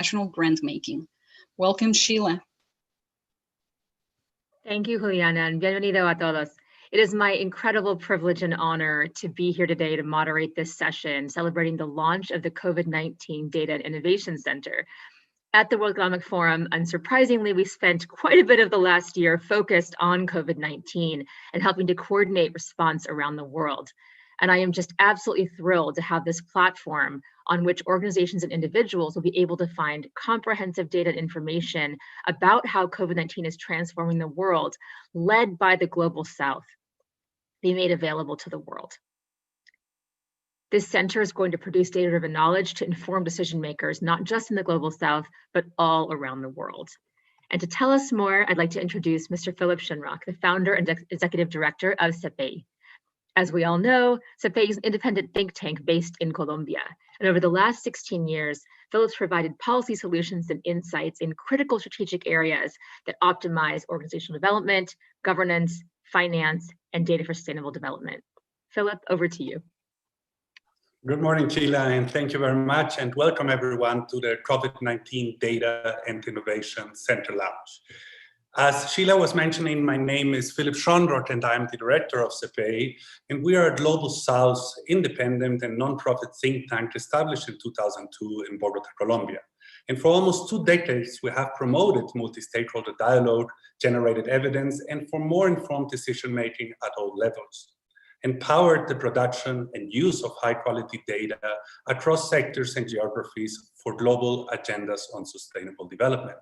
international grant-making. Welcome, Sheila. Thank you, Juliana, and bienvenido a todos. It is my incredible privilege and honor to be here today to moderate this session celebrating the launch of the COVID-19 Data and Innovation Center. At the World Economic Forum, unsurprisingly, we spent quite a bit of the last year focused on COVID-19 and helping to coordinate response around the world. And I am just absolutely thrilled to have this platform on which organizations and individuals will be able to find comprehensive data and information about how COVID-19 is transforming the world, led by the Global South, be made available to the world. This center is going to produce data-driven knowledge to inform decision makers, not just in the Global South, but all around the world. And to tell us more, I'd like to introduce Mr. Philip Shinrock, the founder and executive director of CEPEI. As we all know, CEPEI is an independent think tank based in Colombia. And over the last 16 years, Philip's provided policy solutions and insights in critical strategic areas that optimize organizational development, governance, finance, and data for sustainable development. Philip, over to you. Good morning, Sheila, and thank you very much, and welcome everyone to the COVID-19 Data and Innovation Center launch. As Sheila was mentioning, my name is Philip Schonrock, and I am the director of CEPEI, and we are a Global South independent and non-profit think tank established in 2002 in Bogota, Colombia. And for almost 2 decades, we have promoted multi-stakeholder dialogue, generated evidence, and for more informed decision-making at all levels, empowered the production and use of high-quality data across sectors and geographies for global agendas on sustainable development.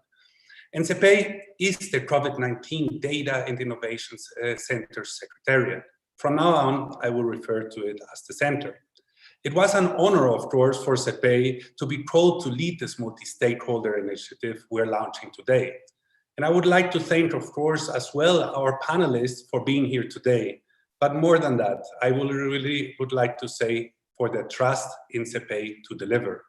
And CEPEI is the COVID-19 Data and Innovation Center Secretariat. From now on, I will refer to it as the center. It was an honor, of course, for CEPEI to be called to lead this multi-stakeholder initiative we're launching today. And I would like to thank, of course, as well our panelists for being here today. But more than that, I really would like to say for the trust in CEPEI to deliver.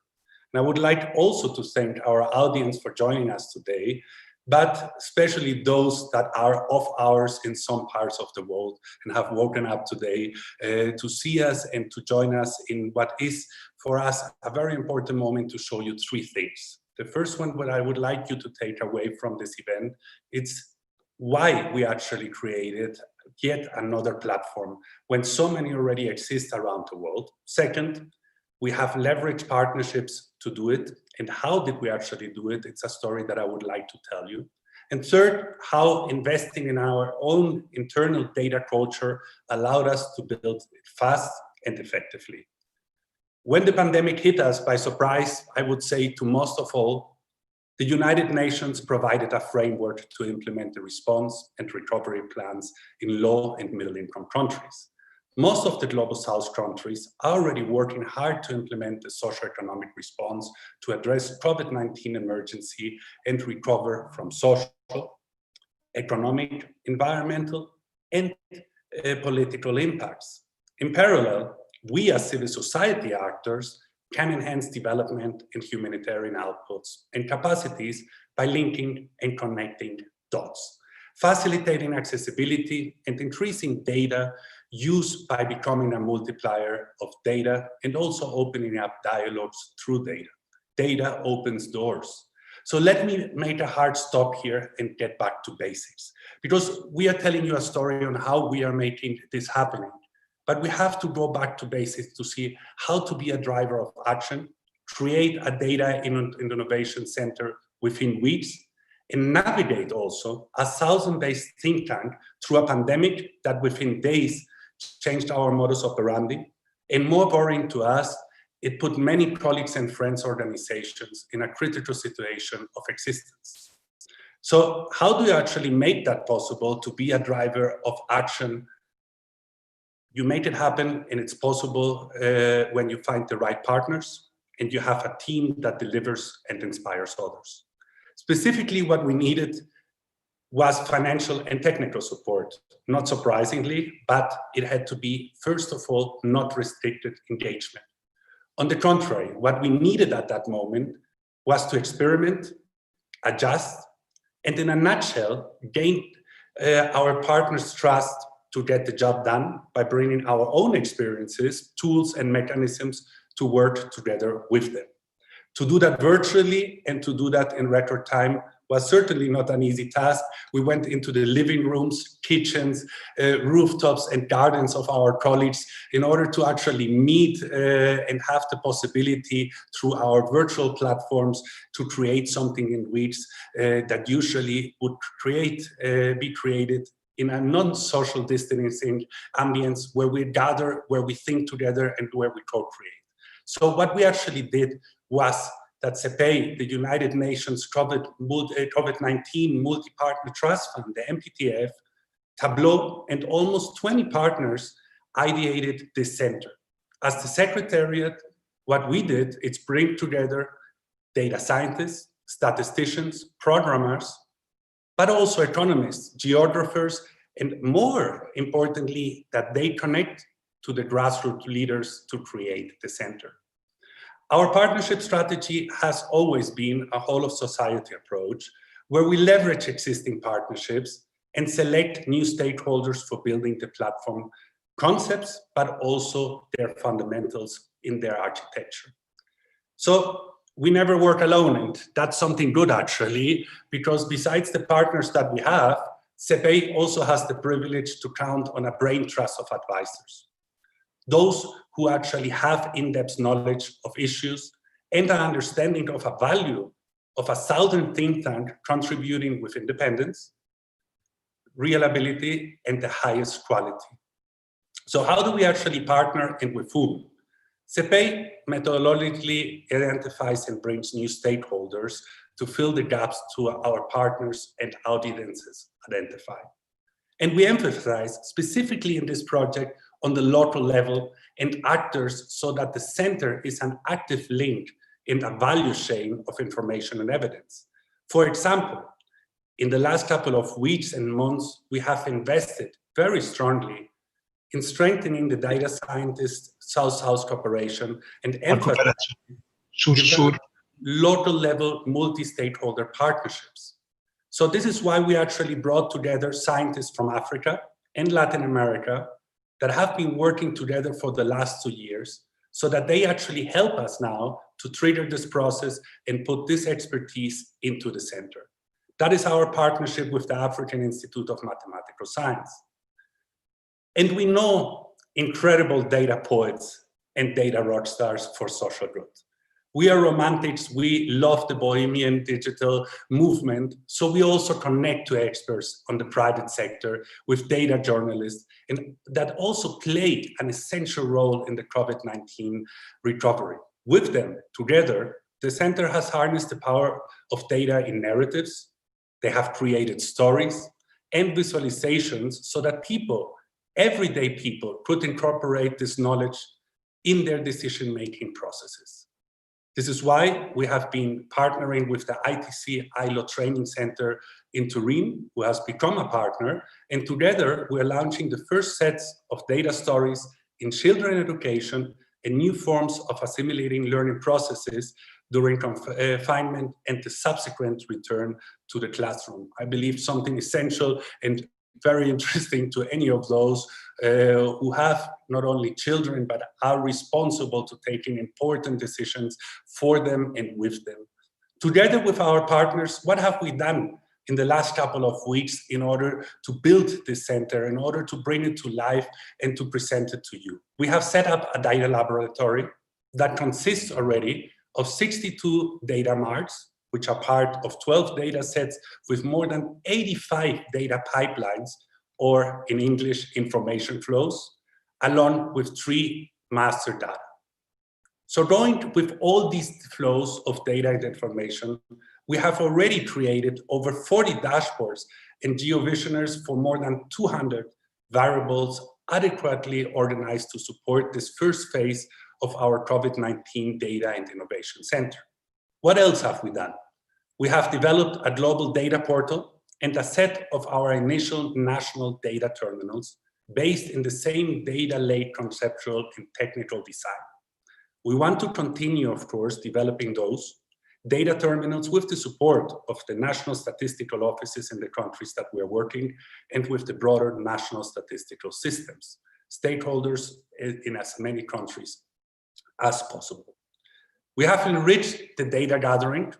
And I would like also to thank our audience for joining us today, but especially those that are off hours in some parts of the world and have woken up today to see us and to join us in what is for us a very important moment to show you 3 things. The first one, what I would like you to take away from this event, it's why we actually created yet another platform when so many already exist around the world. Second, we have leveraged partnerships to do it. And how did we actually do it? It's a story that I would like to tell you. And third, how investing in our own internal data culture allowed us to build it fast and effectively. When the pandemic hit us by surprise, I would say to most of all, the United Nations provided a framework to implement the response and recovery plans in low and middle income countries. Most of the Global South countries are already working hard to implement the socioeconomic response to address COVID-19 emergency and recover from social, economic, environmental, and political impacts. In parallel, we as civil society actors can enhance development and humanitarian outputs and capacities by linking and connecting dots, facilitating accessibility and increasing data use by becoming a multiplier of data and also opening up dialogues through data. Data opens doors. So let me make a hard stop here and get back to basics, because we are telling you a story on how we are making this happening. But we have to go back to basics to see how to be a driver of action, create a data innovation center within weeks, and navigate also a Southern-based think tank through a pandemic that within days changed our modus operandi. And more boring to us, it put many colleagues and friends organizations in a critical situation of existence. So how do you actually make that possible to be a driver of action? You make it happen, and it's possible when you find the right partners and you have a team that delivers and inspires others. Specifically, what we needed was financial and technical support, not surprisingly, but it had to be, first of all, not restricted engagement. On the contrary, what we needed at that moment was to experiment, adjust, and in a nutshell, gain our partners' trust to get the job done by bringing our own experiences, tools, and mechanisms to work together with them. To do that virtually and to do that in record time was certainly not an easy task. We went into the living rooms, kitchens, rooftops and gardens of our colleagues in order to actually meet and have the possibility through our virtual platforms to create something in weeks that usually would be created in a non-social distancing ambience where we gather, where we think together and where we co-create. So what we actually did was that CEPEI, the United Nations COVID-19 Multi-Partner Trust Fund, the MPTF, Tableau, and almost 20 partners ideated this center. As the Secretariat, what we did is bring together data scientists, statisticians, programmers, but also economists, geographers, and more importantly, that they connect to the grassroots leaders to create the center. Our partnership strategy has always been a whole of society approach where we leverage existing partnerships and select new stakeholders for building the platform concepts, but also their fundamentals in their architecture. So we never work alone, and that's something good actually, because besides the partners that we have, CEPEI also has the privilege to count on a brain trust of advisors. Those who actually have in-depth knowledge of issues and an understanding of a value of a southern think tank contributing with independence, reliability, and the highest quality. So how do we actually partner and with whom? CEPEI methodologically identifies and brings new stakeholders to fill the gaps to our partners and audiences identify. And we emphasize specifically in this project on the local level and actors so that the center is an active link in a value chain of information and evidence. For example, in the last couple of weeks and months, we have invested very strongly in strengthening the data scientist South-South cooperation and emphasizing local level multi-stakeholder partnerships. So this is why we actually brought together scientists from Africa and Latin America that have been working together for the last 2 years so that they actually help us now to trigger this process and put this expertise into the center. That is our partnership with the African Institute of Mathematical Science. And we know incredible data poets and data rock stars for social good. We are romantics, we love the bohemian digital movement, so we also connect to experts on the private sector with data journalists, and that also played an essential role in the COVID-19 recovery. With them, together, the center has harnessed the power of data in narratives. They have created stories and visualizations so that people, everyday people, could incorporate this knowledge in their decision-making processes. This is why we have been partnering with the ITC ILO Training Center in Turin, who has become a partner, and together we're launching the first sets of data stories in children education and new forms of assimilating learning processes during confinement and the subsequent return to the classroom. I believe something essential and very interesting to any of those who have not only children, but are responsible to taking important decisions for them and with them. Together with our partners, what have we done in the last couple of weeks in order to build this center, in order to bring it to life and to present it to you? We have set up a data laboratory that consists already of 62 data marts, which are part of 12 data sets with more than 85 data pipelines, or in English, information flows, along with 3 master data. So going with all these flows of data and information, we have already created over 40 dashboards and geovisioners for more than 200 variables adequately organized to support this first phase of our COVID-19 Data and Innovation Center. What else have we done? We have developed a global data portal and a set of our initial national data terminals based in the same data lake conceptual and technical design. We want to continue, of course, developing those data terminals with the support of the national statistical offices in the countries that we're working and with the broader national statistical systems, stakeholders in as many countries as possible. We have enriched the data gathering,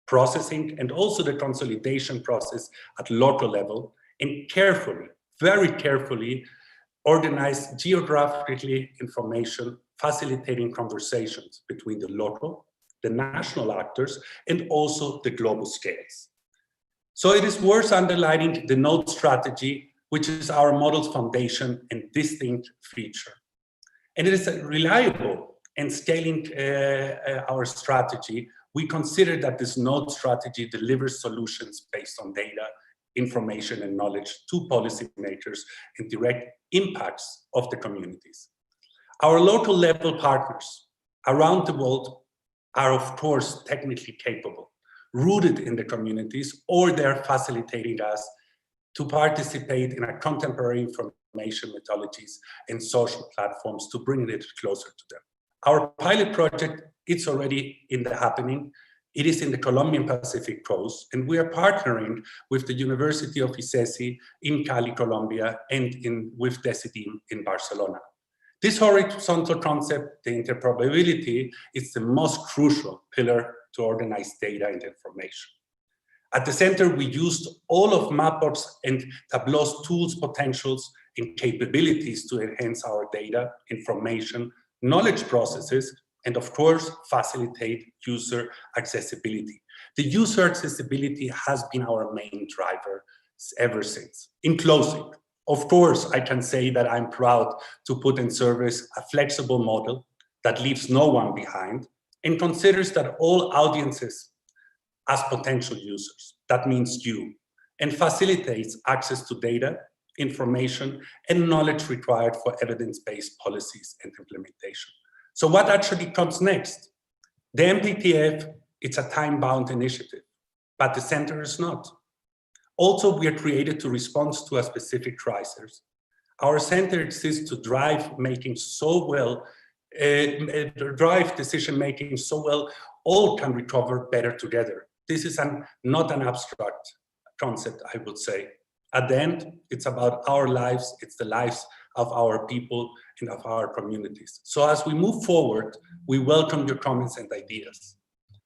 processing, and also the consolidation process at local level, and carefully, very carefully, organized geographically information, facilitating conversations between the local, the national actors, and also the global scales. So it is worth underlining the node strategy, which is our model's foundation and distinct feature. And it is reliable and scaling our strategy. We consider that this node strategy delivers solutions based on data, information, and knowledge to policymakers and direct impacts of the communities. Our local level partners around the world are, of course, technically capable, rooted in the communities, or they're facilitating us to participate in a contemporary information methodologies and social platforms to bring it closer to them. Our pilot project, it's already in the happening. It is in the Colombian Pacific Coast, and we are partnering with the University of ICESI in Cali, Colombia, and with Decidim in Barcelona. This horizontal concept, the interoperability, is the most crucial pillar to organize data and information. At the center, we used all of Mapbox and Tableau's tools, potentials, and capabilities to enhance our data, information, knowledge processes, and of course, facilitate user accessibility. The user accessibility has been our main driver ever since. In closing, of course, I can say that I'm proud to put in service a flexible model that leaves no one behind and considers that all audiences as potential users. That means you, and facilitates access to data, information, and knowledge required for evidence-based policies and implementation. So what actually comes next? The MPTF, it's a time-bound initiative, but the center is not. Also, we are created to respond to a specific crisis. Our center exists to drive decision-making so well, all can recover better together. This is not an abstract concept, I would say. At the end, it's about our lives, it's the lives of our people and of our communities. So as we move forward, we welcome your comments and ideas.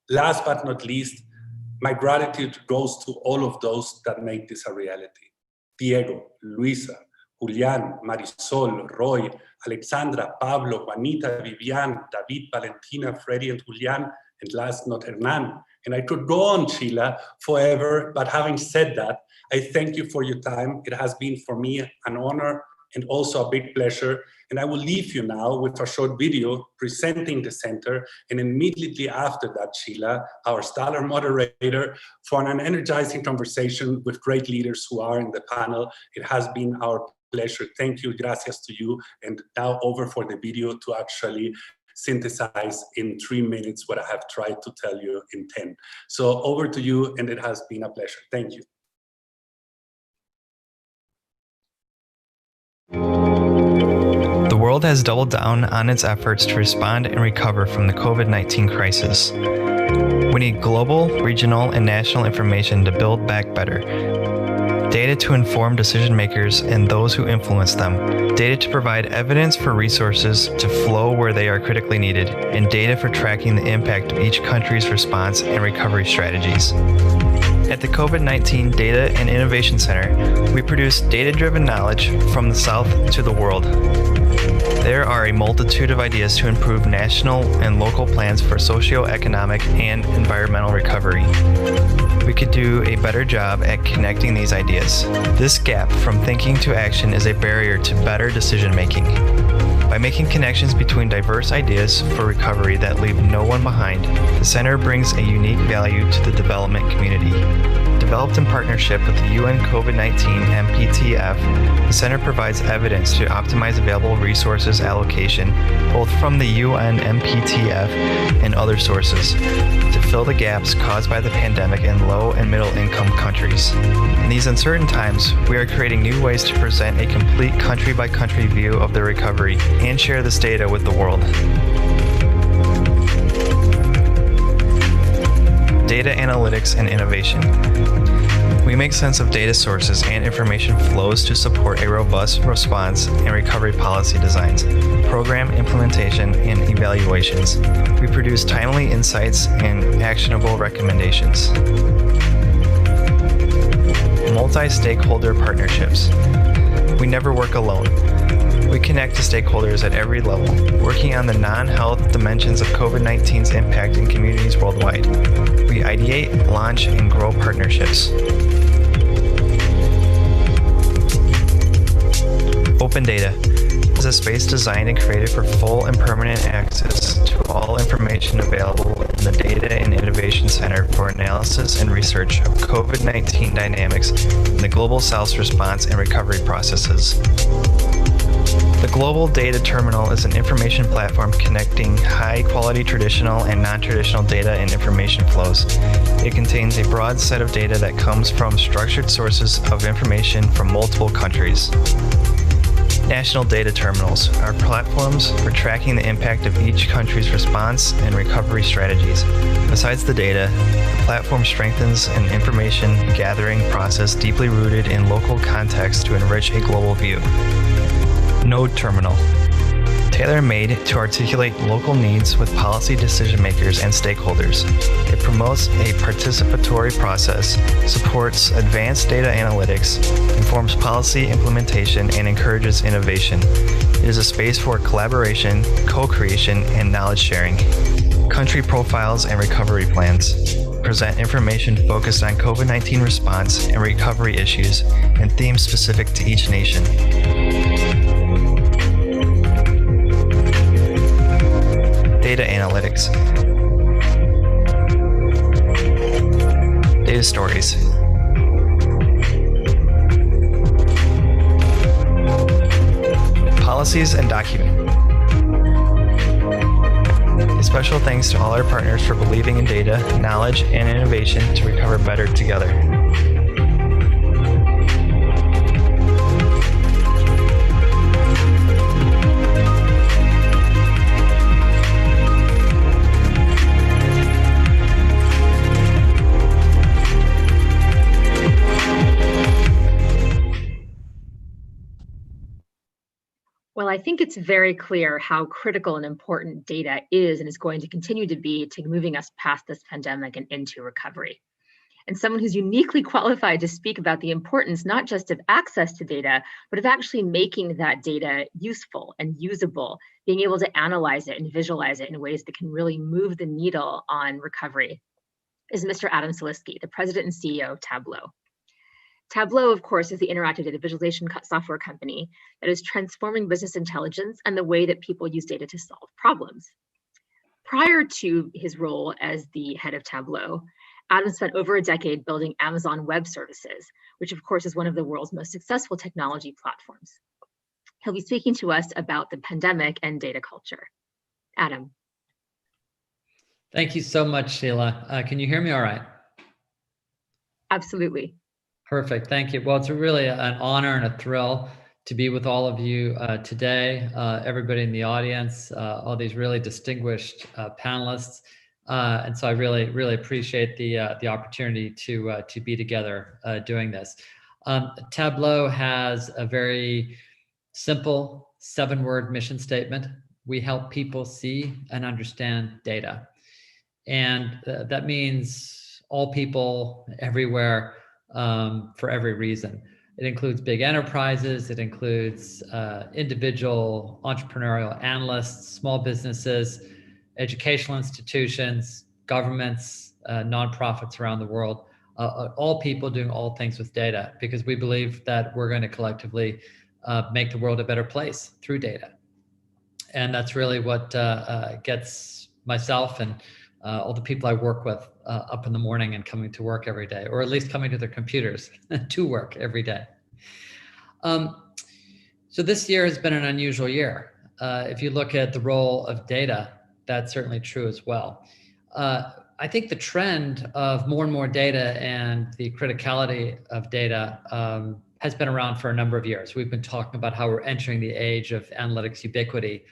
Last but not least, my gratitude goes to all of those that make this a reality. Diego, Luisa, Julian, Marisol, Roy, Alexandra, Pablo, Juanita, Vivian, David, Valentina, Freddy, and Julian, and last not Hernan. And I could go on, Sheila, forever, but having said that, I thank you for your time. It has been for me an honor and also a big pleasure. And I will leave you now with a short video presenting the center, and immediately after that, Sheila, our stellar moderator, for an energizing conversation with great leaders who are in the panel. It has been our pleasure. Thank you, gracias to you. And now over for the video to actually synthesize in 3 minutes what I have tried to tell you in 10. So over to you, and it has been a pleasure. Thank you. The world has doubled down on its efforts to respond and recover from the COVID-19 crisis. We need global, regional, and national information to build back better. Data to inform decision makers and those who influence them. Data to provide evidence for resources to flow where they are critically needed, and data for tracking the impact of each country's response and recovery strategies. At the COVID-19 Data and Innovation Center, we produce data-driven knowledge from the South to the world. There are a multitude of ideas to improve national and local plans for socioeconomic and environmental recovery. We could do a better job at connecting these ideas. This gap from thinking to action is a barrier to better decision-making. By making connections between diverse ideas for recovery that leave no one behind, the center brings a unique value to the development community. Developed in partnership with the UN COVID-19 MPTF, the center provides evidence to optimize available resources allocation, both from the UN MPTF and other sources, to fill the gaps caused by the pandemic in low and middle income countries. In these uncertain times, we are creating new ways to present a complete country-by-country view of the recovery and share this data with the world. Data analytics and innovation. We make sense of data sources and information flows to support a robust response and recovery policy designs, program implementation, and evaluations. We produce timely insights and actionable recommendations. Multi-stakeholder partnerships. We never work alone. We connect to stakeholders at every level, working on the non-health dimensions of COVID-19's impact in communities worldwide. We ideate, launch, and grow partnerships. Open data is a space designed and created for full and permanent access to all information available in the Data and Innovation Center for analysis and research of COVID-19 dynamics in the Global South's response and recovery processes. The Global Data Terminal is an information platform connecting high-quality traditional and non-traditional data and information flows. It contains a broad set of data that comes from structured sources of information from multiple countries. National data terminals are platforms for tracking the impact of each country's response and recovery strategies. Besides the data, the platform strengthens an information gathering process deeply rooted in local context to enrich a global view. Node terminal. Tailor-made to articulate local needs with policy decision makers and stakeholders. It promotes a participatory process, supports advanced data analytics, informs policy implementation, and encourages innovation. It is a space for collaboration, co-creation, and knowledge sharing. Country profiles and recovery plans. Present information focused on COVID-19 response and recovery issues and themes specific to each nation. Data analytics. Data stories. Policies and document. A special thanks to all our partners for believing in data, knowledge, and innovation to recover better together. Well, I think it's very clear how critical and important data is and is going to continue to be to moving us past this pandemic and into recovery. And someone who's uniquely qualified to speak about the importance not just of access to data, but of actually making that data useful and usable, being able to analyze it and visualize it in ways that can really move the needle on recovery, is Mr. Adam Selipsky, the president and CEO of Tableau. Tableau, of course, is the interactive data visualization software company that is transforming business intelligence and the way that people use data to solve problems. Prior to his role as the head of Tableau, Adam spent over a decade building Amazon Web Services, which of course is one of the world's most successful technology platforms. He'll be speaking to us about the pandemic and data culture. Adam. Thank you so much, Sheila. Can you hear me all right? Absolutely. Perfect, thank you. Well, it's really an honor and a thrill to be with all of you today, everybody in the audience, all these really distinguished panelists. And so I really appreciate the opportunity to be together doing this. Tableau has a very simple 7-word mission statement. We help people see and understand data. And that means all people everywhere, for every reason. It includes big enterprises, it includes individual entrepreneurial analysts, small businesses, educational institutions, governments, nonprofits around the world, all people doing all things with data, because we believe that we're going to collectively make the world a better place through data. And that's really what gets myself and all the people I work with up in the morning and coming to work every day, or at least coming to their computers to work every day. So this year has been an unusual year. If you look at the role of data, that's certainly true as well. I think the trend of more and more data and the criticality of data has been around for a number of years. We've been talking about how we're entering the age of analytics ubiquity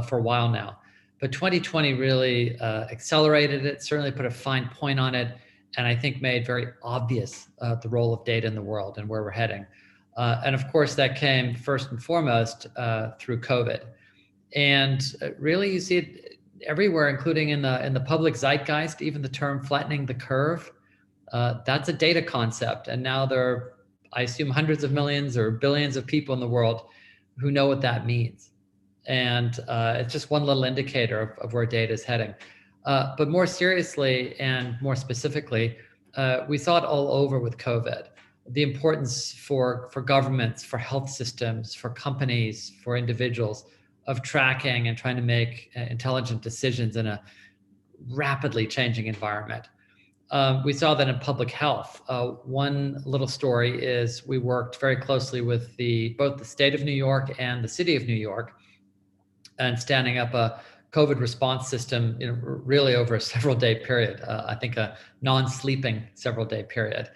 for a while now. But 2020 really accelerated it, certainly put a fine point on it, and I think made very obvious the role of data in the world and where we're heading. And of course, that came first and foremost through COVID. And really, you see it everywhere, including in the public zeitgeist. Even the term flattening the curve, that's a data concept. And now there are, I assume, hundreds of millions or billions of people in the world who know what that means. And it's just one little indicator of where data is heading. But more seriously and more specifically, we saw it all over with COVID. The importance for governments, for health systems, for companies, for individuals of tracking and trying to make intelligent decisions in a rapidly changing environment. We saw that in public health. One little story is we worked very closely with both the state of New York and the city of New York, and standing up a COVID response system, really over a several-day period. I think a non-sleeping several-day period.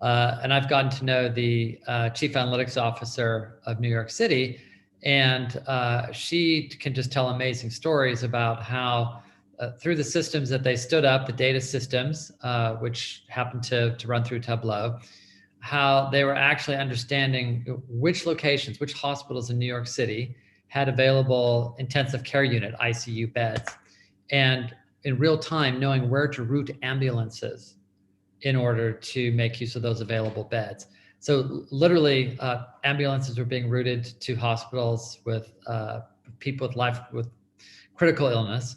And I've gotten to know the chief analytics officer of New York City, and she can just tell amazing stories about how through the systems that they stood up, the data systems, which happened to run through Tableau, how they were actually understanding which locations, which hospitals in New York City had available intensive care unit, ICU beds, and in real time knowing where to route ambulances in order to make use of those available beds. So literally, ambulances were being routed to hospitals with people with critical illness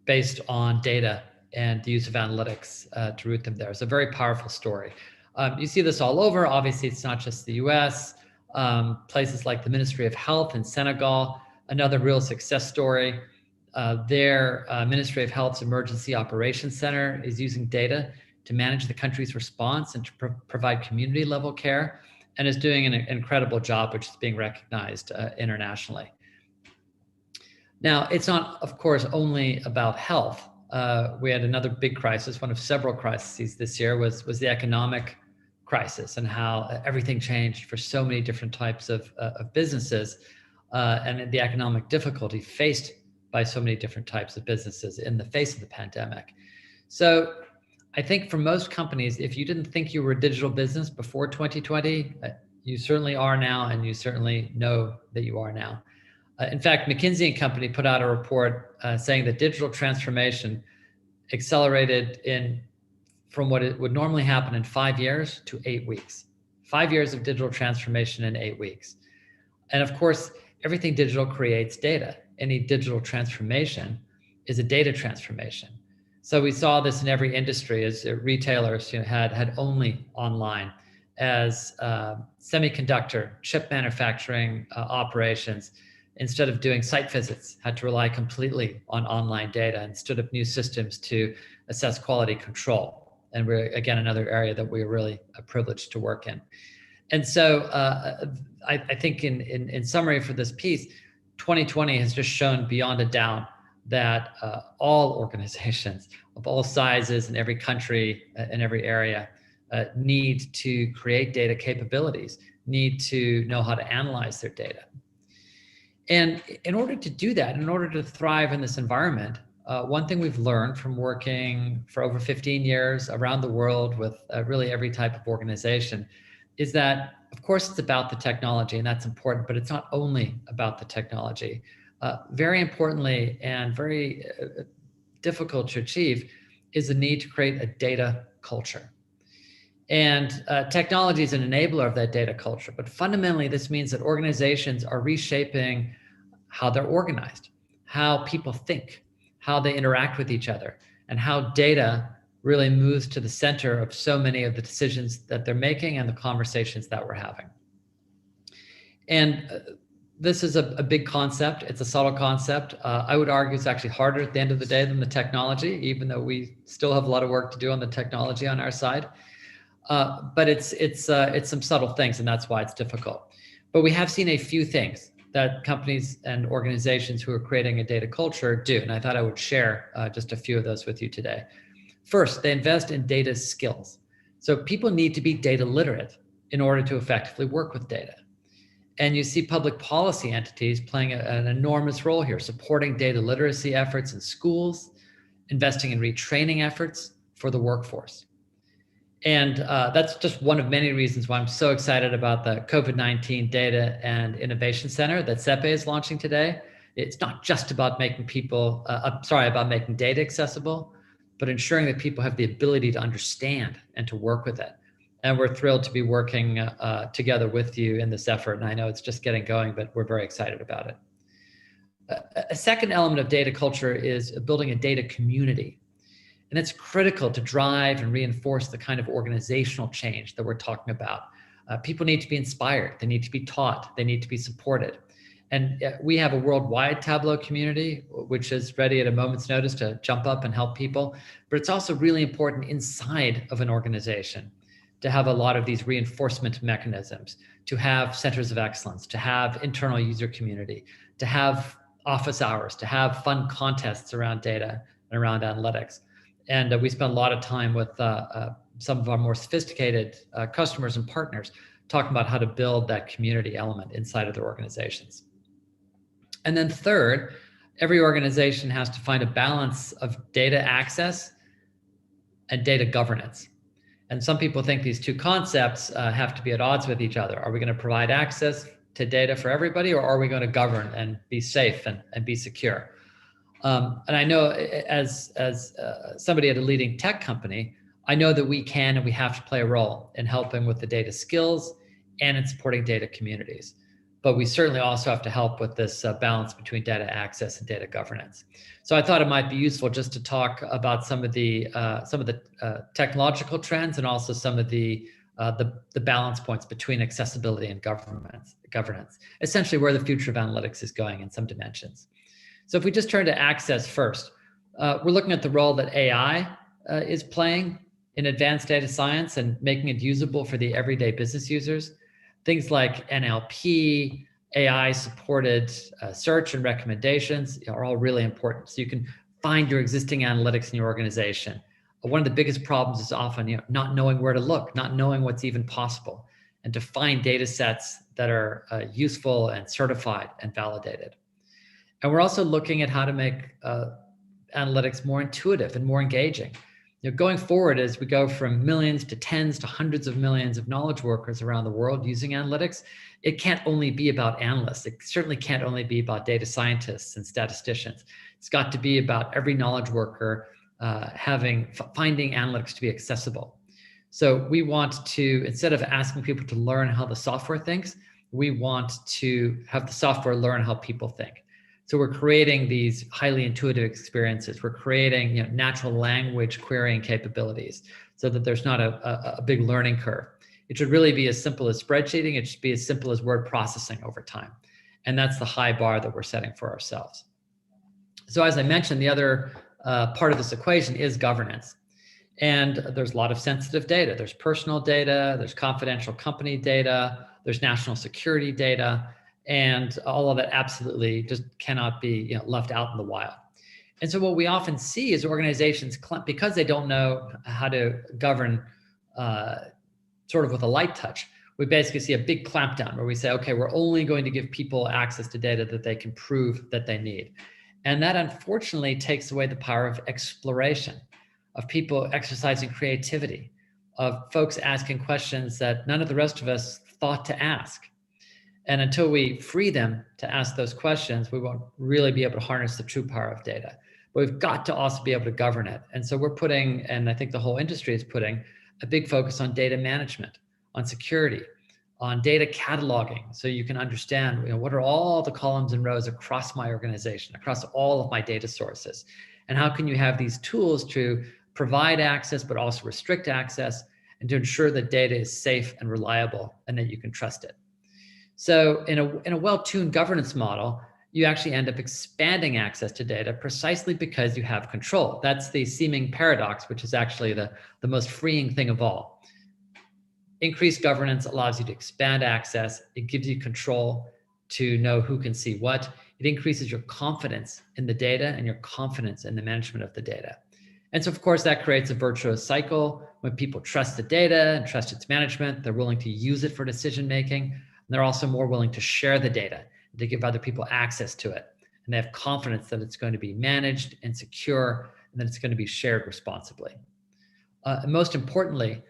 based on data and the use of analytics to route them there. It's a very powerful story. You see this all over. Obviously, it's not just the US. Places like the Ministry of Health in Senegal, another real success story. Their Ministry of Health's Emergency Operations Center is using data to manage the country's response and to provide community level care, and is doing an incredible job, which is being recognized internationally. Now, it's not, of course, only about health. We had another big crisis. One of several crises this year was the economic crisis, and how everything changed for so many different types of businesses, and the economic difficulty faced by so many different types of businesses in the face of the pandemic. So I think for most companies, if you didn't think you were a digital business before 2020, you certainly are now, and you certainly know that you are now. In fact, McKinsey & Company put out a report saying that digital transformation accelerated from what it would normally happen in 5 years to 8 weeks. 5 years of digital transformation in 8 weeks. And of course, everything digital creates data. Any digital transformation is a data transformation. So we saw this in every industry as retailers had only online, as semiconductor, chip manufacturing operations, instead of doing site visits, had to rely completely on online data and stood up new systems to assess quality control. And we're, again, another area that we're really privileged to work in. And so I think in summary for this piece, 2020 has just shown beyond a doubt that all organizations of all sizes in every country, in every area, need to create data capabilities, need to know how to analyze their data. And in order to do that, in order to thrive in this environment, one thing we've learned from working for over 15 years around the world with really every type of organization is that, of course, it's about the technology, and that's important, but it's not only about the technology. Very importantly, and very difficult to achieve, is the need to create a data culture. And technology is an enabler of that data culture, but fundamentally this means that organizations are reshaping how they're organized, how people think, how they interact with each other, and how data really moves to the center of so many of the decisions that they're making and the conversations that we're having. And this is a big concept. It's a subtle concept. I would argue it's actually harder at the end of the day than the technology, even though we still have a lot of work to do on the technology on our side. But it's some subtle things, and that's why it's difficult. But we have seen a few things that companies and organizations who are creating a data culture do, and I thought I would share just a few of those with you today. First, they invest in data skills. So people need to be data literate in order to effectively work with data. And you see public policy entities playing an enormous role here, supporting data literacy efforts in schools, investing in retraining efforts for the workforce. And that's just one of many reasons why I'm so excited about the COVID-19 Data and Innovation Center that CEPE is launching today. It's not just about making about making data accessible, but ensuring that people have the ability to understand and to work with it. And we're thrilled to be working together with you in this effort. And I know it's just getting going, but we're very excited about it. A second element of data culture is building a data community. And it's critical to drive and reinforce the kind of organizational change that we're talking about. People need to be inspired. They need to be taught. They need to be supported. And we have a worldwide Tableau community, which is ready at a moment's notice to jump up and help people. But it's also really important inside of an organization to have a lot of these reinforcement mechanisms, to have centers of excellence, to have internal user community, to have office hours, to have fun contests around data and around analytics. And we spend a lot of time with some of our more sophisticated customers and partners talking about how to build that community element inside of their organizations. And then third, every organization has to find a balance of data access and data governance. And some people think these two concepts have to be at odds with each other. Are we going to provide access to data for everybody, or are we going to govern and be safe and be secure? And I know as somebody at a leading tech company, I know that we can and we have to play a role in helping with the data skills and in supporting data communities. But we certainly also have to help with this balance between data access and data governance. So I thought it might be useful just to talk about some of the technological trends and also some of the balance points between accessibility and governance, essentially where the future of analytics is going in some dimensions. So if we just turn to access first, we're looking at the role that AI is playing in advanced data science and making it usable for the everyday business users. Things like NLP, AI-supported search and recommendations are all really important. So you can find your existing analytics in your organization. One of the biggest problems is often not knowing where to look, not knowing what's even possible, and to find data sets that are useful and certified and validated. And we're also looking at how to make analytics more intuitive and more engaging. Going forward, as we go from millions to tens to hundreds of millions of knowledge workers around the world using analytics, it can't only be about analysts. It certainly can't only be about data scientists and statisticians. It's got to be about every knowledge worker finding analytics to be accessible. So we want to, instead of asking people to learn how the software thinks, we want to have the software learn how people think. So we're creating these highly intuitive experiences. We're creating natural language querying capabilities so that there's not a big learning curve. It should really be as simple as spreadsheeting. It should be as simple as word processing over time. And that's the high bar that we're setting for ourselves. So as I mentioned, the other part of this equation is governance. And there's a lot of sensitive data. There's personal data, there's confidential company data, there's national security data. And all of that absolutely just cannot be left out in the wild. And so what we often see is organizations, because they don't know how to govern sort of with a light touch, we basically see a big clampdown where we say, okay, we're only going to give people access to data that they can prove that they need. And that unfortunately takes away the power of exploration, of people exercising creativity, of folks asking questions that none of the rest of us thought to ask. And until we free them to ask those questions, we won't really be able to harness the true power of data. But we've got to also be able to govern it. And so we're putting, and I think the whole industry is putting, a big focus on data management, on security, on data cataloging, so you can understand what are all the columns and rows across my organization, across all of my data sources. And how can you have these tools to provide access, but also restrict access, and to ensure that data is safe and reliable and that you can trust it. So in a well-tuned governance model, you actually end up expanding access to data precisely because you have control. That's the seeming paradox, which is actually the most freeing thing of all. Increased governance allows you to expand access. It gives you control to know who can see what. It increases your confidence in the data and your confidence in the management of the data. And so, of course, that creates a virtuous cycle. When people trust the data and trust its management, they're willing to use it for decision-making. And they're also more willing to share the data and to give other people access to it. And they have confidence that it's going to be managed and secure and that it's going to be shared responsibly. And most importantly,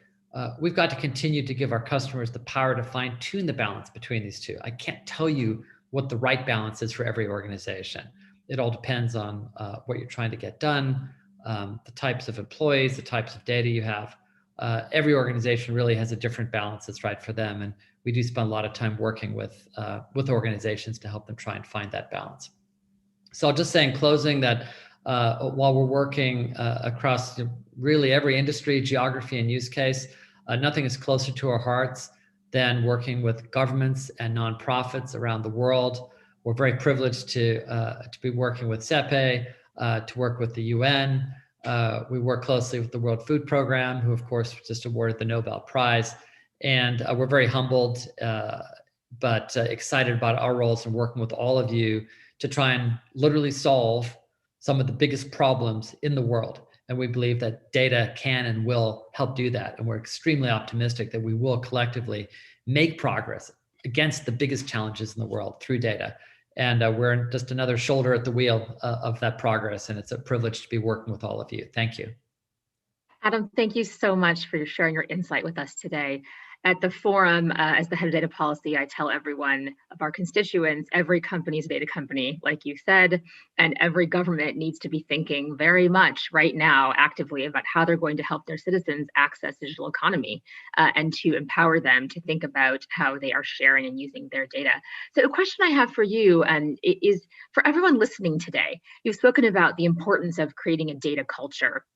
we've got to continue to give our customers the power to fine tune the balance between these two. I can't tell you what the right balance is for every organization. It all depends on what you're trying to get done, the types of employees, the types of data you have. Every organization really has a different balance that's right for them. And we do spend a lot of time working with organizations to help them try and find that balance. So I'll just say in closing that while we're working across really every industry, geography, and use case, nothing is closer to our hearts than working with governments and nonprofits around the world. We're very privileged to be working with CEPE, to work with the UN. We work closely with the World Food Program, who of course just awarded the Nobel Prize. And we're very humbled, but excited about our roles in working with all of you to try and literally solve some of the biggest problems in the world. And we believe that data can and will help do that. And we're extremely optimistic that we will collectively make progress against the biggest challenges in the world through data. And we're just another shoulder at the wheel of that progress. And it's a privilege to be working with all of you. Thank you. Adam, thank you so much for sharing your insight with us today. At the forum, as the head of data policy, I tell everyone of our constituents, every company is a data company, like you said, and every government needs to be thinking very much right now actively about how they're going to help their citizens access the digital economy and to empower them to think about how they are sharing and using their data. So the question I have for you is for everyone listening today, you've spoken about the importance of creating a data culture.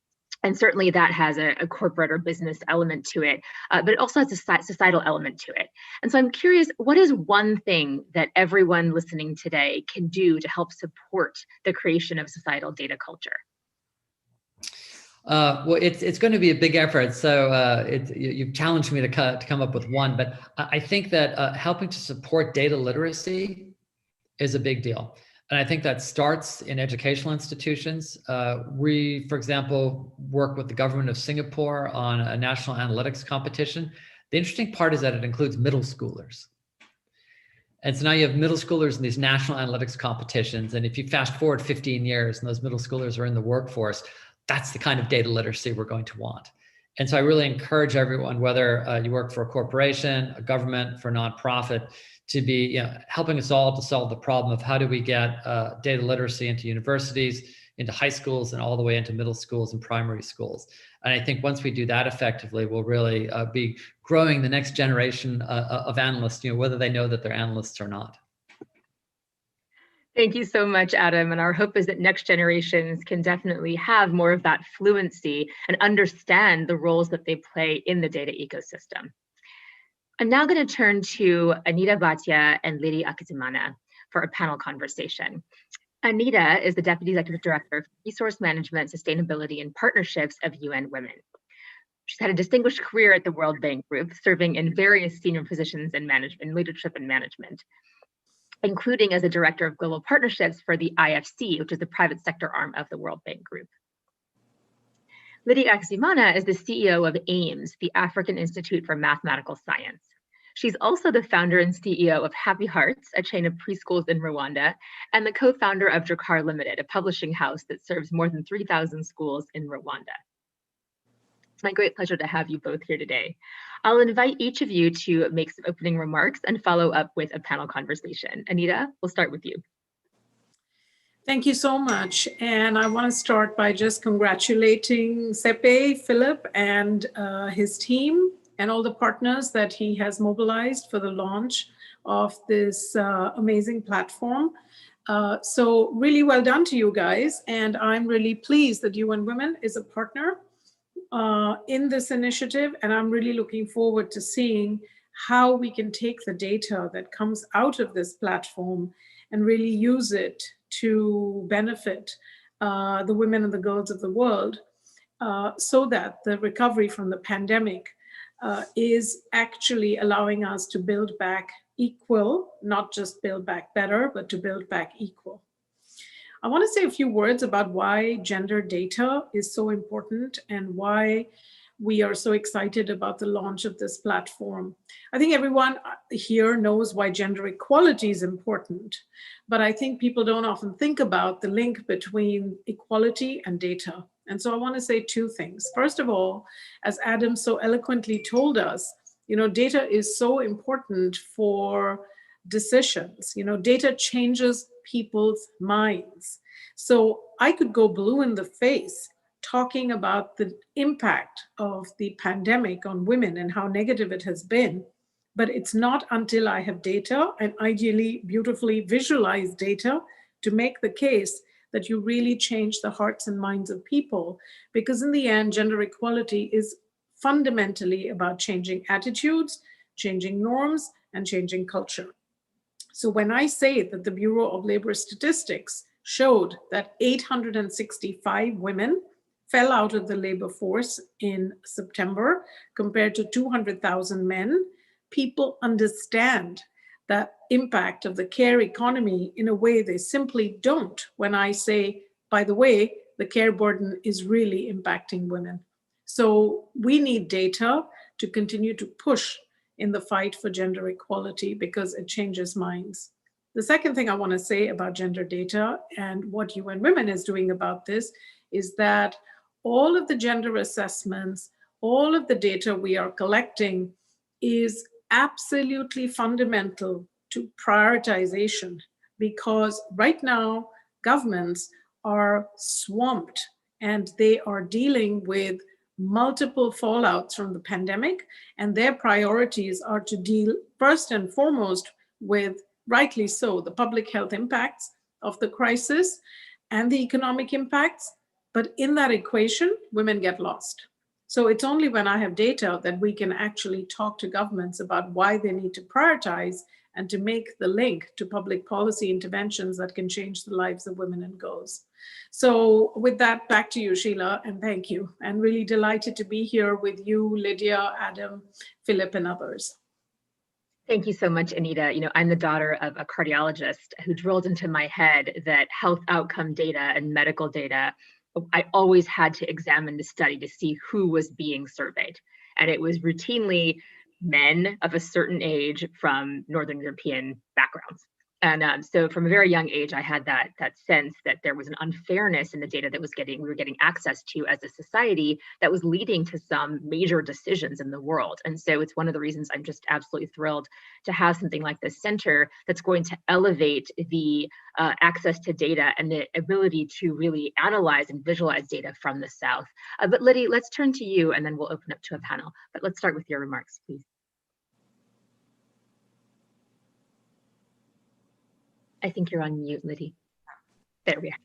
And certainly that has a corporate or business element to it, but it also has a societal element to it. And so I'm curious, what is one thing that everyone listening today can do to help support the creation of societal data culture? Well, it's going to be a big effort. So you've challenged me to come up with one, but I think that helping to support data literacy is a big deal. And I think that starts in educational institutions. We, for example, work with the government of Singapore on a national analytics competition. The interesting part is that it includes middle schoolers. And so now you have middle schoolers in these national analytics competitions. And if you fast forward 15 years and those middle schoolers are in the workforce, that's the kind of data literacy we're going to want. And so I really encourage everyone, whether you work for a corporation, a government, for a nonprofit, to be helping us all to solve the problem of how do we get data literacy into universities, into high schools, and all the way into middle schools and primary schools. And I think once we do that effectively, we'll really be growing the next generation of analysts, whether they know that they're analysts or not. Thank you so much, Adam. And our hope is that next generations can definitely have more of that fluency and understand the roles that they play in the data ecosystem. I'm now going to turn to Anita Bhatia and Lady Akizimana for a panel conversation. Anita is the Deputy Executive Director for Resource Management, Sustainability, and Partnerships of UN Women. She's had a distinguished career at the World Bank Group, serving in various senior positions in leadership and management, including as the Director of Global Partnerships for the IFC, which is the private sector arm of the World Bank Group. Lydia Akizimana is the CEO of AIMS, the African Institute for Mathematical Science. She's also the founder and CEO of Happy Hearts, a chain of preschools in Rwanda, and the co-founder of Drakar Limited, a publishing house that serves more than 3,000 schools in Rwanda. It's my great pleasure to have you both here today. I'll invite each of you to make some opening remarks and follow up with a panel conversation. Anita, we'll start with you. Thank you so much. And I want to start by just congratulating CEPE, Philip, and his team, and all the partners that he has mobilized for the launch of this amazing platform. So really well done to you guys. And I'm really pleased that UN Women is a partner in this initiative. And I'm really looking forward to seeing how we can take the data that comes out of this platform and really use it to benefit the women and the girls of the world so that the recovery from the pandemic is actually allowing us to build back equal, not just build back better, but to build back equal. I want to say a few words about why gender data is so important and why we are so excited about the launch of this platform. I think everyone here knows why gender equality is important, but I think people don't often think about the link between equality and data. And so I want to say two things. First of all, as Adam so eloquently told us, data is so important for decisions. Data changes people's minds. So I could go blue in the face talking about the impact of the pandemic on women and how negative it has been. But it's not until I have data, and ideally beautifully visualized data, to make the case that you really change the hearts and minds of people. Because in the end, gender equality is fundamentally about changing attitudes, changing norms, and changing culture. So when I say that the Bureau of Labor Statistics showed that 865 women fell out of the labor force in September compared to 200,000 men, people understand the impact of the care economy in a way they simply don't when I say, by the way, the care burden is really impacting women. So we need data to continue to push in the fight for gender equality because it changes minds. The second thing I want to say about gender data and what UN Women is doing about this is that all of the gender assessments, all of the data we are collecting is absolutely fundamental to prioritization, because right now governments are swamped and they are dealing with multiple fallouts from the pandemic, and their priorities are to deal first and foremost with, rightly so, the public health impacts of the crisis and the economic impacts. But in that equation, women get lost. So it's only when I have data that we can actually talk to governments about why they need to prioritize and to make the link to public policy interventions that can change the lives of women and girls. So with that, back to you, Sheila, and thank you. And really delighted to be here with you, Lydia, Adam, Philip, and others. Thank you so much, Anita. I'm the daughter of a cardiologist who drilled into my head that health outcome data and medical data, I always had to examine the study to see who was being surveyed. And it was routinely men of a certain age from Northern European backgrounds. And so from a very young age, I had that sense that there was an unfairness in the data that we were getting access to as a society that was leading to some major decisions in the world. And so it's one of the reasons I'm just absolutely thrilled to have something like this center that's going to elevate the access to data and the ability to really analyze and visualize data from the South. But Liddy, let's turn to you and then we'll open up to a panel. But let's start with your remarks, please. I think you're on mute, Liddy. There we are.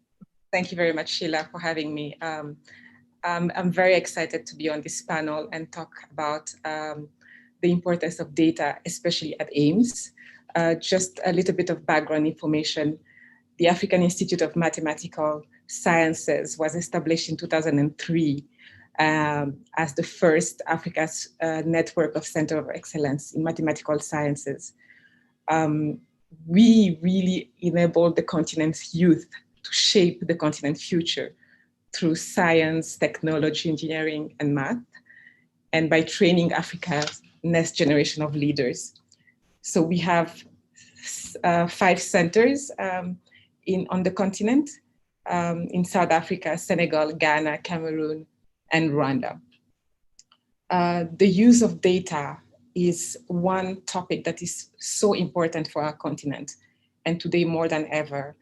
Thank you very much, Sheila, for having me. I'm very excited to be on this panel and talk about the importance of data, especially at AIMS. Just a little bit of background information. The African Institute of Mathematical Sciences was established in 2003 as the first Africa's network of Center of Excellence in Mathematical Sciences. We really enabled the continent's youth to shape the continent's future through science, technology, engineering, and math, and by training Africa's next generation of leaders. So we have 5 centers on the continent, in South Africa, Senegal, Ghana, Cameroon, and Rwanda. The use of data is one topic that is so important for our continent. And today more than ever,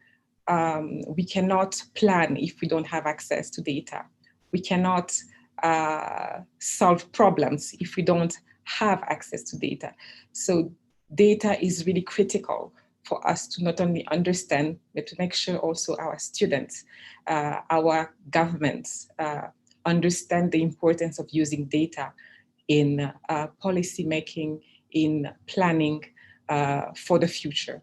we cannot plan if we don't have access to data. We cannot solve problems if we don't have access to data. So data is really critical for us to not only understand, but to make sure also our students, our governments understand the importance of using data in policy making, in planning for the future.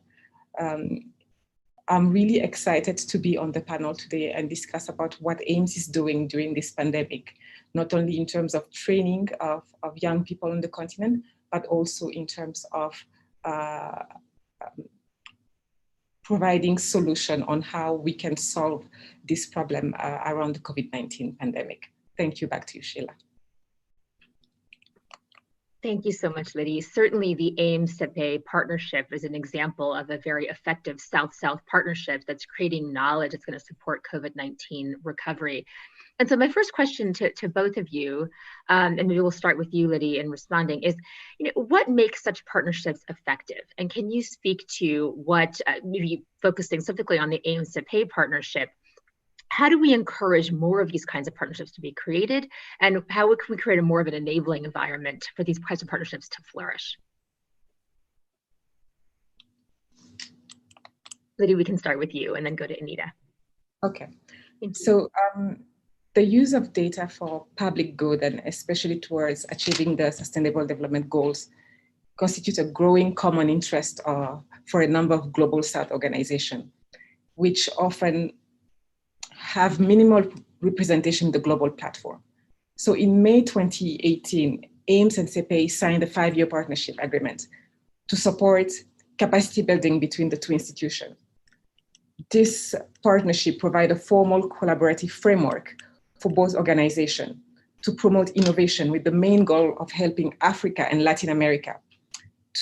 I'm really excited to be on the panel today and discuss about what AIMS is doing during this pandemic, not only in terms of training of young people on the continent, but also in terms of providing solution on how we can solve this problem around the COVID-19 pandemic. Thank you. Back to you, Sheila. Thank you so much, Liddy. Certainly the AIMS-CEPE partnership is an example of a very effective South-South partnership that's creating knowledge that's going to support COVID-19 recovery. And so my first question to both of you, and maybe we'll start with you, Liddy, in responding, is, what makes such partnerships effective? And can you speak to what, maybe focusing specifically on the AIMS-CEPEI partnership, how do we encourage more of these kinds of partnerships to be created? And how can we create a more of an enabling environment for these kinds of partnerships to flourish? Liddy, we can start with you and then go to Anita. Okay. So the use of data for public good, and especially towards achieving the Sustainable Development Goals, constitutes a growing common interest for a number of Global South organizations, which often have minimal representation in the global platform. So in May 2018, AIMS and CEPEI signed a 5-year partnership agreement to support capacity building between the two institutions. This partnership provides a formal collaborative framework for both organizations to promote innovation with the main goal of helping Africa and Latin America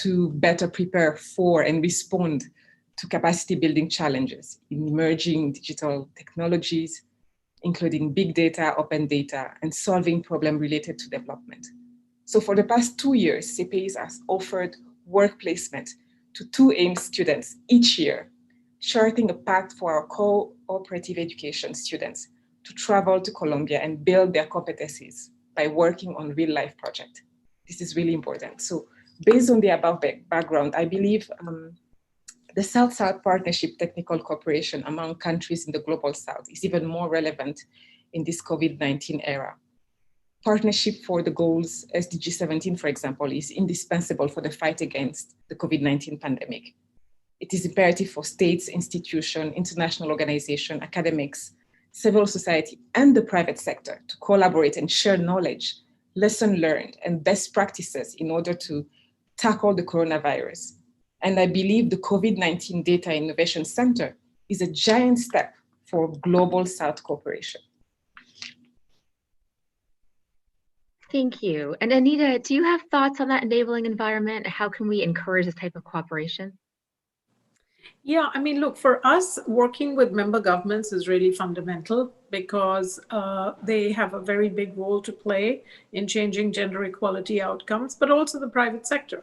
to better prepare for and respond to capacity building challenges in emerging digital technologies, including big data, open data, and solving problems related to development. So for the past 2 years, CEPEI has offered work placement to 2 AIMS students each year, charting a path for our cooperative education students to travel to Colombia and build their competencies by working on real-life projects. This is really important. So based on the above background, I believe the South-South Partnership technical cooperation among countries in the Global South is even more relevant in this COVID-19 era. Partnership for the goals, SDG 17, for example, is indispensable for the fight against the COVID-19 pandemic. It is imperative for states, institutions, international organizations, academics, civil society, and the private sector to collaborate and share knowledge, lessons learned, and best practices in order to tackle the coronavirus. And I believe the COVID-19 Data Innovation Center is a giant step for Global South cooperation. Thank you. And Anita, do you have thoughts on that enabling environment? How can we encourage this type of cooperation? Yeah, I mean, look, for us, working with member governments is really fundamental because they have a very big role to play in changing gender equality outcomes, but also the private sector.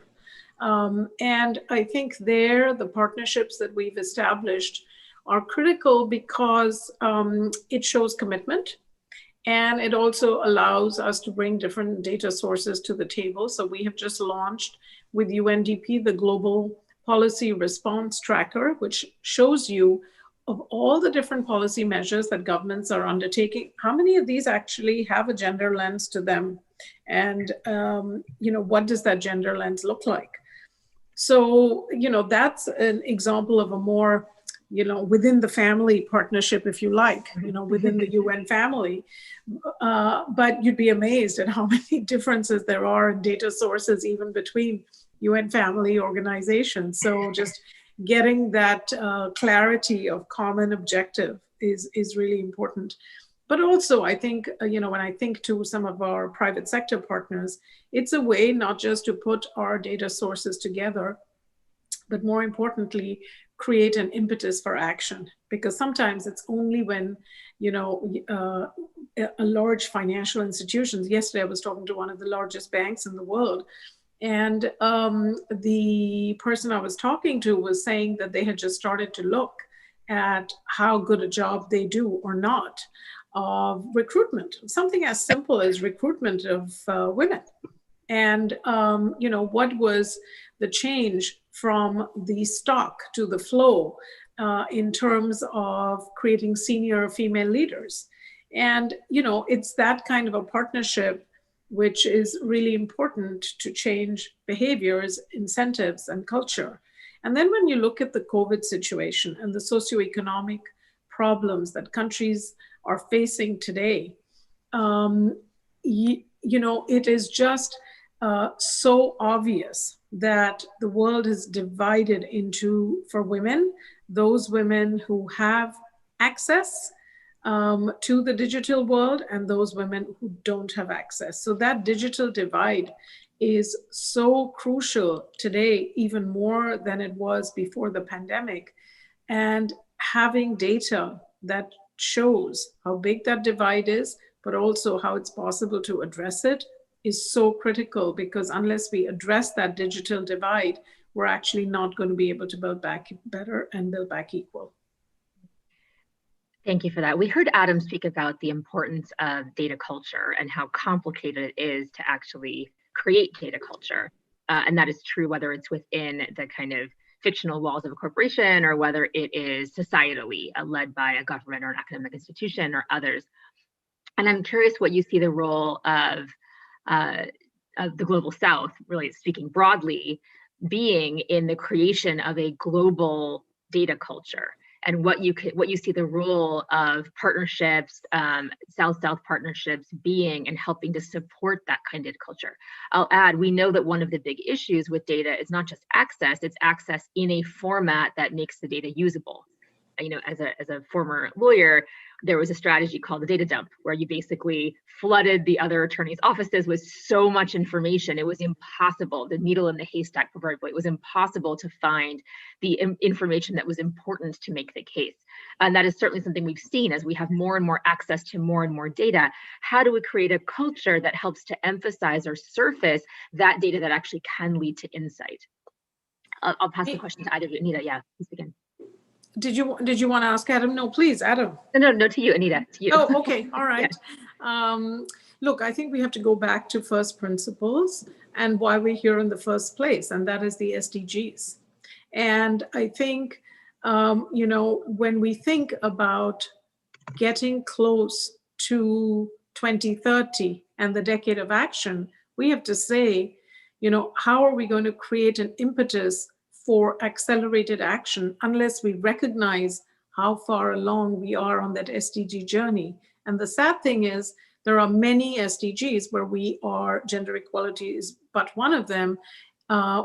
And I think the partnerships that we've established are critical because it shows commitment, and it also allows us to bring different data sources to the table. So we have just launched with UNDP the Global Policy Response Tracker, which shows you of all the different policy measures that governments are undertaking, how many of these actually have a gender lens to them? And what does that gender lens look like? So, that's an example of a more, within the family partnership, if you like, within the UN family. But you'd be amazed at how many differences there are in data sources, even between UN family organizations. So just getting that clarity of common objective is really important. But also, I think, when I think to some of our private sector partners, it's a way not just to put our data sources together, but more importantly, create an impetus for action. Because sometimes it's only when, a large financial institutions, yesterday I was talking to one of the largest banks in the world, and the person I was talking to was saying that they had just started to look at how good a job they do or not of recruitment, something as simple as recruitment of women. And, what was the change from the stock to the flow in terms of creating senior female leaders. And, it's that kind of a partnership which is really important to change behaviors, incentives, and culture. And then when you look at the COVID situation and the socioeconomic problems that countries are facing today, it is just so obvious that the world is divided into, for women, those women who have access to the digital world and those women who don't have access. So that digital divide is so crucial today, even more than it was before the pandemic. And having data that shows how big that divide is, but also how it's possible to address it, is so critical, because unless we address that digital divide, we're actually not going to be able to build back better and build back equal. Thank you for that. We heard Adam speak about the importance of data culture and how complicated it is to actually create data culture. And that is true whether it's within the kind of fictional walls of a corporation or whether it is societally led by a government or an academic institution or others. And I'm curious what you see the role of the Global South, really speaking broadly, being in the creation of a global data culture, and what you see the role of partnerships, South-South partnerships being and helping to support that kind of culture. I'll add, we know that one of the big issues with data is not just access, it's access in a format that makes the data usable. You know, as a former lawyer, there was a strategy called the data dump, where you basically flooded the other attorneys' offices with so much information. It was impossible, the needle in the haystack proverbially, it was impossible to find the information that was important to make the case. And that is certainly something we've seen as we have more and more access to more and more data. How do we create a culture that helps to emphasize or surface that data that actually can lead to insight? I'll pass the question to either of you. Anita, yeah, please begin. Did you want to ask Adam? No, please, Adam. No, to you, Anita, to you. Oh, okay, all right. Yeah. Look, I think we have to go back to first principles and why we're here in the first place, and that is the SDGs. And I think, you know, when we think about getting close to 2030 and the decade of action, we have to say, you know, how are we going to create an impetus for accelerated action unless we recognize how far along we are on that SDG journey? And the sad thing is, there are many SDGs where we are, gender equality is but one of them,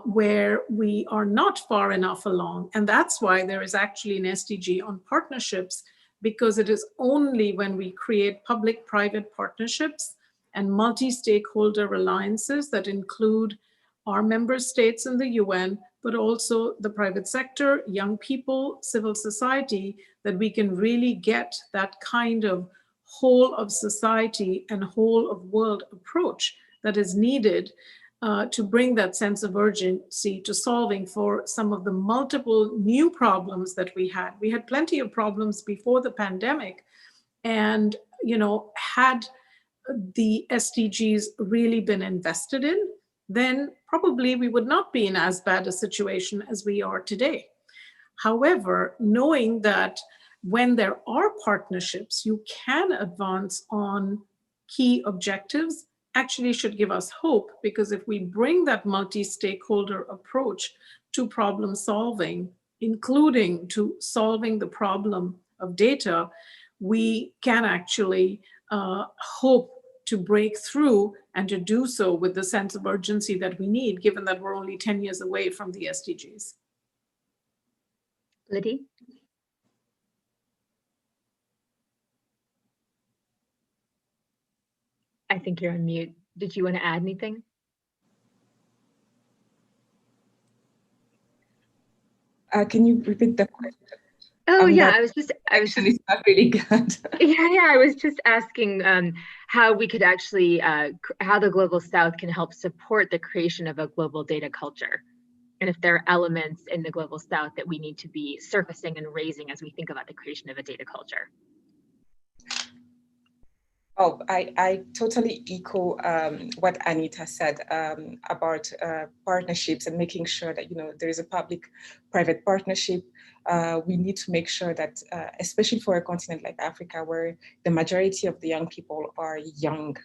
where we are not far enough along. And that's why there is actually an SDG on partnerships, because it is only when we create public-private partnerships and multi-stakeholder alliances that include our member states in the UN, but also the private sector, young people, civil society, that we can really get that kind of whole of society and whole of world approach that is needed to bring that sense of urgency to solving for some of the multiple new problems that we had. We had plenty of problems before the pandemic, and, you know, had the SDGs really been invested in, then probably we would not be in as bad a situation as we are today. However, knowing that when there are partnerships, you can advance on key objectives actually should give us hope, because if we bring that multi-stakeholder approach to problem solving, including to solving the problem of data, we can actually hope to break through, and to do so with the sense of urgency that we need, given that we're only 10 years away from the SDGs. Liddy? I think you're on mute. Did you want to add anything? Can you repeat the question? Oh, yeah, I was just It's not really good. yeah, I was just asking how we could actually, how the Global South can help support the creation of a global data culture. And if there are elements in the Global South that we need to be surfacing and raising as we think about the creation of a data culture. Oh, I totally echo what Anita said about partnerships and making sure that, you know, there is a public-private partnership. We need to make sure that, especially for a continent like Africa, where the majority of the young people are young,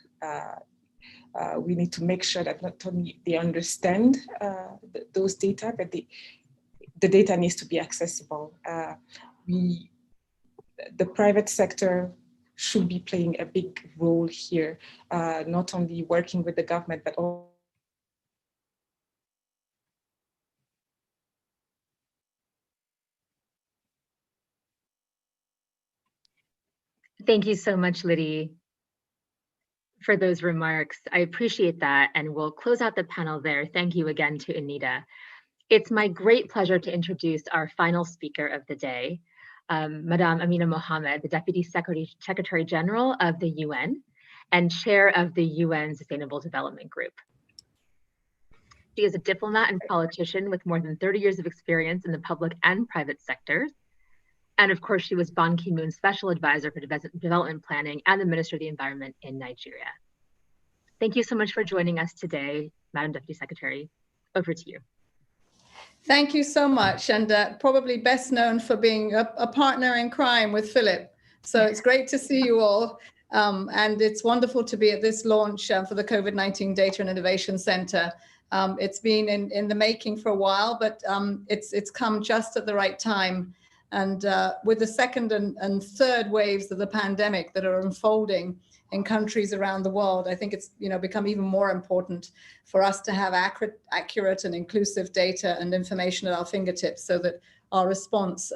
we need to make sure that not only they understand those data, but the data needs to be accessible. The private sector should be playing a big role here, not only working with the government, but also Thank you so much, Liddy, for those remarks. I appreciate that, and we'll close out the panel there. Thank you again to Anita. It's my great pleasure to introduce our final speaker of the day. Madame Amina Mohammed, the Deputy Secretary General of the UN and Chair of the UN Sustainable Development Group. She is a diplomat and politician with more than 30 years of experience in the public and private sectors. And of course, she was Ban Ki-moon's Special Advisor for Development Planning and the Minister of the Environment in Nigeria. Thank you so much for joining us today, Madam Deputy Secretary. Over to you. Thank you so much, and probably best known for being a partner in crime with Philip. So it's great to see you all, and it's wonderful to be at this launch for the COVID-19 Data and Innovation Center. It's been in the making for a while, but it's come just at the right time. And with the second and third waves of the pandemic that are unfolding in countries around the world, I think it's become even more important for us to have accurate and inclusive data and information at our fingertips so that our response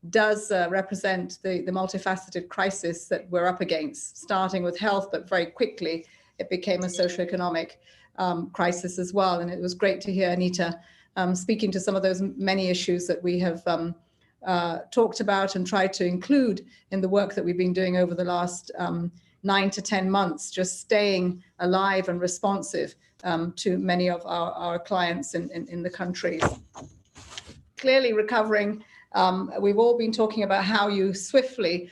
does represent the multifaceted crisis that we're up against, starting with health, but very quickly it became a socioeconomic crisis as well. And it was great to hear Anita speaking to some of those many issues that we have talked about and tried to include in the work that we've been doing over the last 9 to 10 months, just staying alive and responsive to many of our clients in the countries. Clearly recovering, we've all been talking about how you swiftly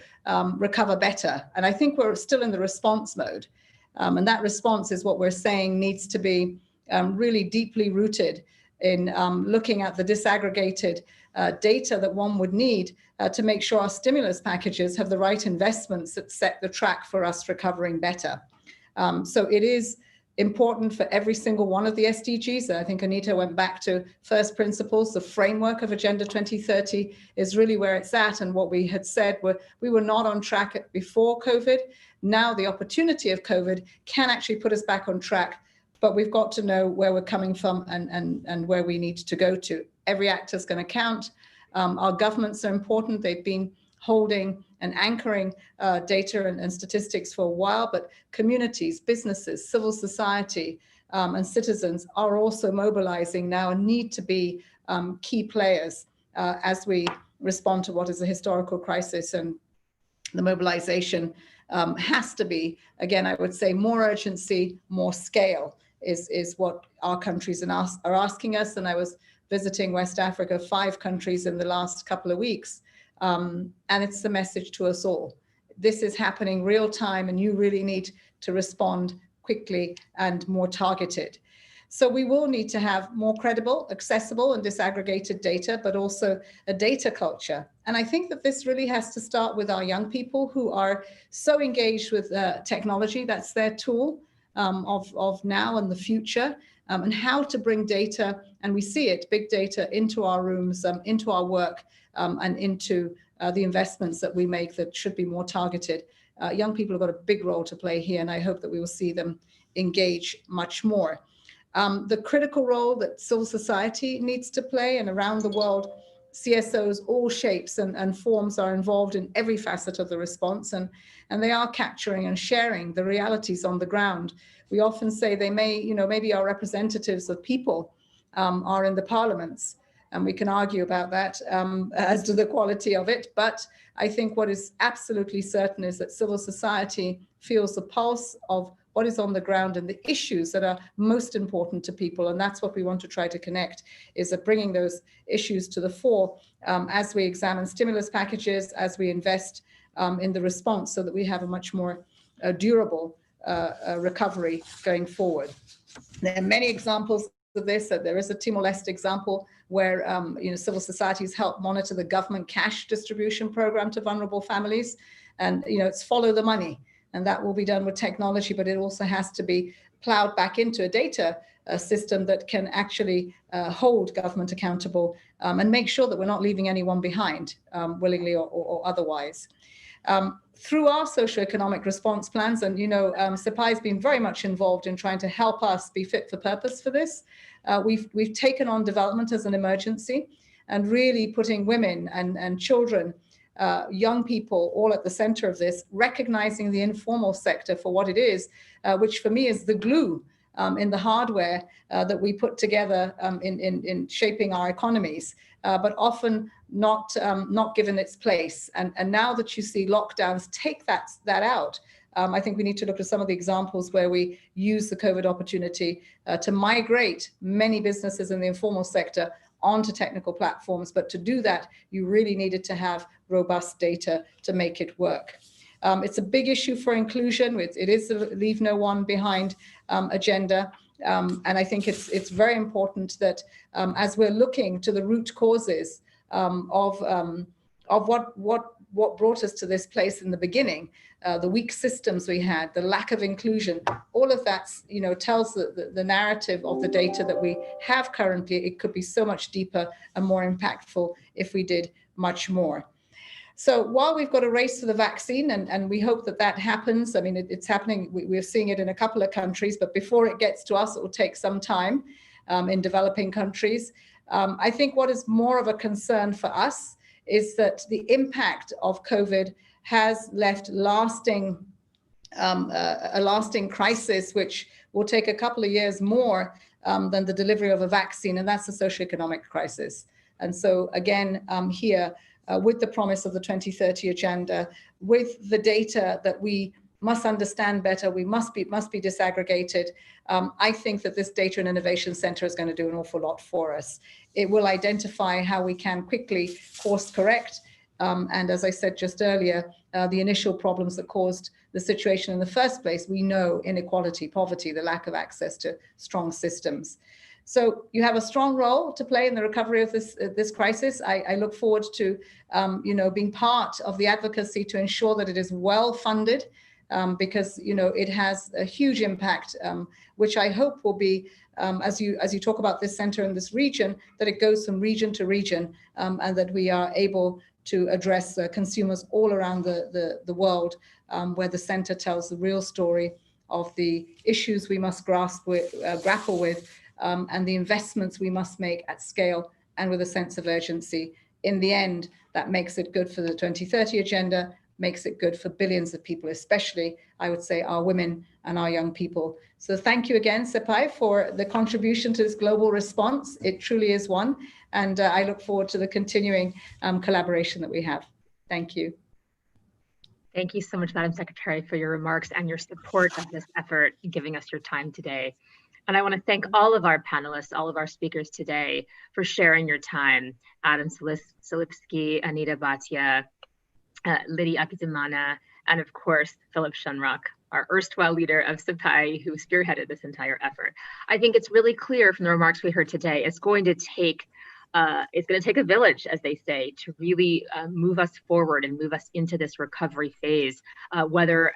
recover better. And I think we're still in the response mode. And that response is what we're saying needs to be really deeply rooted in looking at the disaggregated data that one would need to make sure our stimulus packages have the right investments that set the track for us recovering better. So it is important for every single one of the SDGs. I think Anita went back to first principles. The framework of Agenda 2030 is really where it's at. And what we had said we were not on track before COVID. Now the opportunity of COVID can actually put us back on track, but we've got to know where we're coming from and where we need to go to. Every actor is going to count. Our governments are important. They've been holding and anchoring data and statistics for a while, but communities, businesses, civil society, and citizens are also mobilizing now and need to be key players as we respond to what is a historical crisis. And the mobilization has to be, again, I would say more urgency, more scale is what our countries are asking us. And I was visiting West Africa, 5 countries in the last couple of weeks. And it's the message to us all. This is happening real time and you really need to respond quickly and more targeted. So we will need to have more credible, accessible and disaggregated data, but also a data culture. And I think that this really has to start with our young people who are so engaged with technology. That's their tool of now and the future, and how to bring data, and we see it, big data, into our rooms, into our work, and into the investments that we make that should be more targeted. Young people have got a big role to play here, and I hope that we will see them engage much more. The critical role that civil society needs to play, and around the world, CSOs, all shapes and forms are involved in every facet of the response, and they are capturing and sharing the realities on the ground. We often say they may, maybe our representatives of people are in the parliaments, and we can argue about that as to the quality of it. But I think what is absolutely certain is that civil society feels the pulse of what is on the ground and the issues that are most important to people. And that's what we want to try to connect, is that bringing those issues to the fore as we examine stimulus packages, as we invest in the response, so that we have a much more durable recovery going forward. There are many examples of this. There is a Timor-Leste example where civil societies help monitor the government cash distribution program to vulnerable families. And it's follow the money. And that will be done with technology, but it also has to be plowed back into a data system that can actually hold government accountable and make sure that we're not leaving anyone behind, willingly or otherwise. Through our socioeconomic response plans, and SEPI has been very much involved in trying to help us be fit for purpose for this. We've taken on development as an emergency and really putting women and children, young people, all at the center of this, recognizing the informal sector for what it is, which for me is the glue in the hardware that we put together in shaping our economies, but often not given its place. And now that you see lockdowns take that out, I think we need to look at some of the examples where we use the COVID opportunity to migrate many businesses in the informal sector onto technical platforms. But to do that, you really needed to have robust data to make it work. It's a big issue for inclusion. It is a leave no one behind agenda. And I think it's very important that as we're looking to the root causes of what brought us to this place in the beginning, the weak systems we had, the lack of inclusion, all of that, tells the narrative of the data that we have currently. It could be so much deeper and more impactful if we did much more. So while we've got a race for the vaccine, and we hope that happens, I mean, it's happening, we're seeing it in a couple of countries, but before it gets to us, it will take some time in developing countries. I think what is more of a concern for us is that the impact of COVID has left a lasting crisis, which will take a couple of years more than the delivery of a vaccine, and that's the socioeconomic crisis. And so again, here, with the promise of the 2030 agenda, with the data that we must understand better, we must be disaggregated. I think that this Data and Innovation Center is going to do an awful lot for us. It will identify how we can quickly course correct. And as I said just earlier, the initial problems that caused the situation in the first place, we know: inequality, poverty, the lack of access to strong systems. So you have a strong role to play in the recovery of this crisis. I look forward to being part of the advocacy to ensure that it is well funded, because it has a huge impact, which I hope will be, as you talk about this center in this region, that it goes from region to region, and that we are able to address consumers all around the world, where the center tells the real story of the issues we must grapple with, and the investments we must make at scale and with a sense of urgency. In the end, that makes it good for the 2030 agenda, makes it good for billions of people, especially, I would say, our women and our young people. So thank you again, Sepai, for the contribution to this global response. It truly is one. And I look forward to the continuing collaboration that we have. Thank you. Thank you so much, Madam Secretary, for your remarks and your support of this effort and giving us your time today. And I want to thank all of our panelists, all of our speakers today for sharing your time. Adam Silipsky, Anita Bhatia, Lydia Akizimana, and of course, Philip Shunrock, our erstwhile leader of SEPI, who spearheaded this entire effort. I think it's really clear from the remarks we heard today, it's going to take a village, as they say, to really move us forward and move us into this recovery phase, whether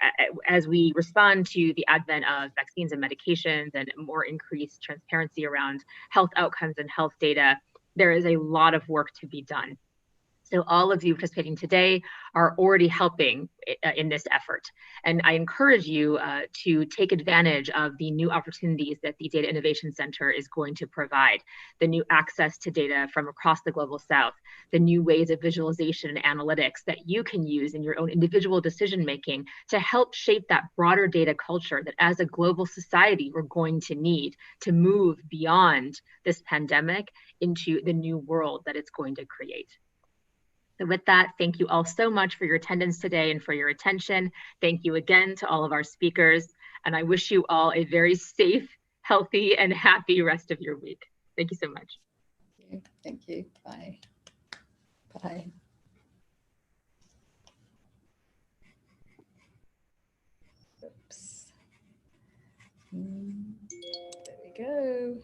as we respond to the advent of vaccines and medications and more increased transparency around health outcomes and health data. There is a lot of work to be done. So all of you participating today are already helping in this effort. And I encourage you to take advantage of the new opportunities that the Data Innovation Center is going to provide, the new access to data from across the Global South, the new ways of visualization and analytics that you can use in your own individual decision-making to help shape that broader data culture that as a global society we're going to need to move beyond this pandemic into the new world that it's going to create. So with that, thank you all so much for your attendance today and for your attention. Thank you again to all of our speakers, and I wish you all a very safe, healthy, and happy rest of your week. Thank you so much. Thank you. Bye. Bye. Oops. There we go.